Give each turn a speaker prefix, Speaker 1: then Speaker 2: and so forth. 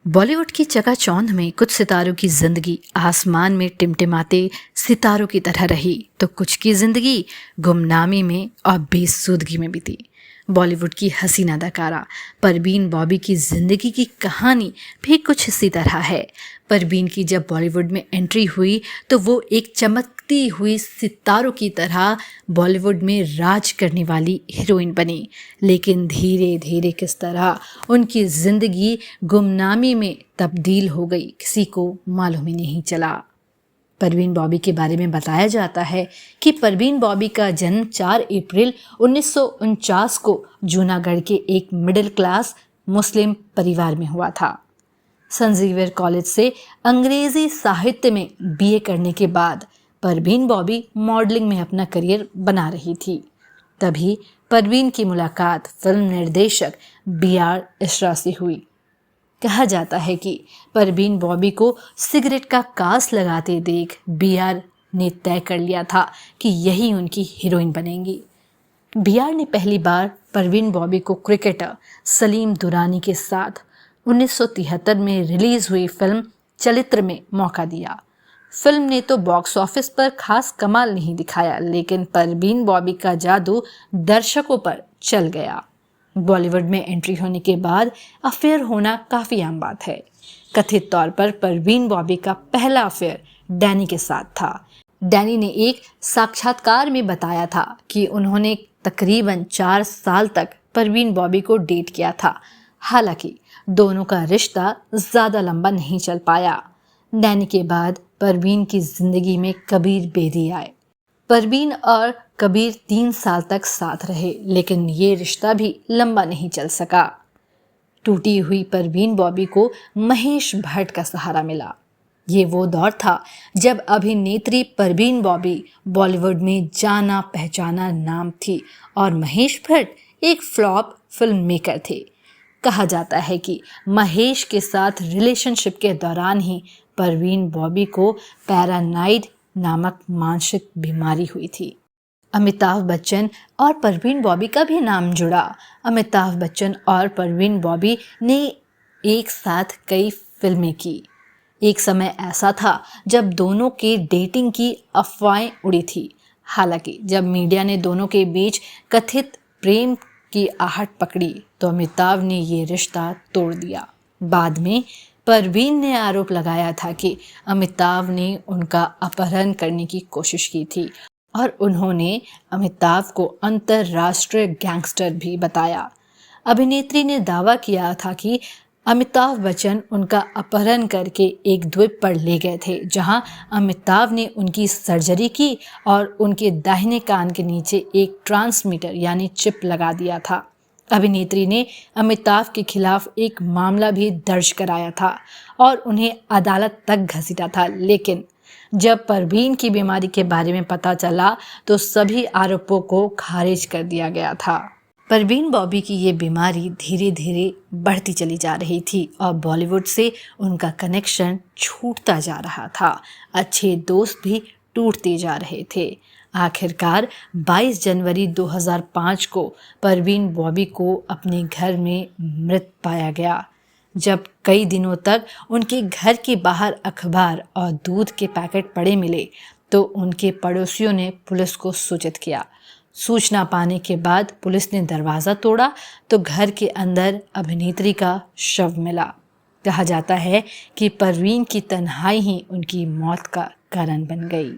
Speaker 1: बॉलीवुड की चकाचौंध में कुछ सितारों की जिंदगी आसमान में टिमटिमाते सितारों की तरह रही तो कुछ की जिंदगी गुमनामी में और बेसुदगी में बीती। बॉलीवुड की हसीना अदाकारा परवीन बॉबी की जिंदगी की कहानी भी कुछ इसी तरह है। परवीन की जब बॉलीवुड में एंट्री हुई तो वो एक चमकती हुई सितारों की तरह बॉलीवुड में राज करने वाली हीरोइन बनी, लेकिन धीरे धीरे किस तरह उनकी जिंदगी गुमनामी में तब्दील हो गई किसी को मालूम ही नहीं चला। परवीन बॉबी के बारे में बताया जाता है कि परवीन बॉबी का जन्म 4 अप्रैल 1949 को जूनागढ़ के एक मिडिल क्लास मुस्लिम परिवार में हुआ था। सन ज़ेवियर कॉलेज से अंग्रेजी साहित्य में बीए करने के बाद परवीन बॉबी मॉडलिंग में अपना करियर बना रही थी। तभी परवीन की मुलाकात फिल्म निर्देशक B.R. इशरा से हुई। कहा जाता है कि परवीन बॉबी को सिगरेट का कास लगाते देख B.R. ने तय कर लिया था कि यही उनकी हीरोइन बनेंगी। B.R. ने पहली बार परवीन बॉबी को क्रिकेटर सलीम दुरानी के साथ 1973 में रिलीज हुई फिल्म चरित्र में मौका दिया। फिल्म ने तो बॉक्स ऑफिस पर खास कमाल नहीं दिखाया, लेकिन परवीन बॉबी का जादू दर्शकों पर चल गया। बॉलीवुड में एंट्री होने के बाद अफेयर होना काफ़ी आम बात है। कथित तौर पर परवीन बॉबी का पहला अफेयर डैनी के साथ था। डैनी ने एक साक्षात्कार में बताया था कि उन्होंने तकरीबन 4 साल तक परवीन बॉबी को डेट किया था। हालांकि दोनों का रिश्ता ज़्यादा लंबा नहीं चल पाया। डैनी के बाद परवीन की जिंदगी में कबीर बेदी आए। परवीन और कबीर 3 साल तक साथ रहे, लेकिन ये रिश्ता भी लंबा नहीं चल सका। टूटी हुई परवीन बॉबी को महेश भट्ट का सहारा मिला। ये वो दौर था जब अभिनेत्री परवीन बॉबी बॉलीवुड में जाना पहचाना नाम थी और महेश भट्ट एक फ्लॉप फिल्म मेकर थे। कहा जाता है कि महेश के साथ रिलेशनशिप के दौरान ही परवीन बॉबी को पैरानाइड नामक मानसिक बीमारी हुई थी। अमिताभ बच्चन और परवीन बॉबी का भी नाम जुड़ा। अमिताभ बच्चन और परवीन बॉबी ने एक साथ कई फिल्में की। एक समय ऐसा था जब दोनों के डेटिंग की अफवाहें उड़ी थी। हालांकि जब मीडिया ने दोनों के बीच कथित प्रेम की आहट पकड़ी तो अमिताभ ने ये रिश्ता तोड़ दिया। बाद में परवीन ने आरोप लगाया था कि अमिताभ ने उनका अपहरण करने की कोशिश की थी और उन्होंने अमिताभ को अंतर्राष्ट्रीय गैंगस्टर भी बताया। अभिनेत्री ने दावा किया था कि अमिताभ बच्चन उनका अपहरण करके एक द्वीप पर ले गए थे, जहां अमिताभ ने उनकी सर्जरी की और उनके दाहिने कान के नीचे एक ट्रांसमीटर यानी चिप लगा दिया था। अभिनेत्री ने अमिताभ के खिलाफ एक मामला भी दर्ज कराया था और उन्हें अदालत तक घसीटा था, लेकिन जब परवीन की बीमारी के बारे में पता चला तो सभी आरोपों को खारिज कर दिया गया था। परवीन बॉबी की ये बीमारी धीरे धीरे बढ़ती चली जा रही थी और बॉलीवुड से उनका कनेक्शन छूटता जा रहा था। अच्छे दोस्त भी टूटते जा रहे थे। आखिरकार 22 जनवरी 2005 को परवीन बॉबी को अपने घर में मृत पाया गया। जब कई दिनों तक उनके घर के बाहर अखबार और दूध के पैकेट पड़े मिले तो उनके पड़ोसियों ने पुलिस को सूचित किया। सूचना पाने के बाद पुलिस ने दरवाज़ा तोड़ा तो घर के अंदर अभिनेत्री का शव मिला। कहा जाता है कि परवीन की तन्हाई ही उनकी मौत का कारण बन गई।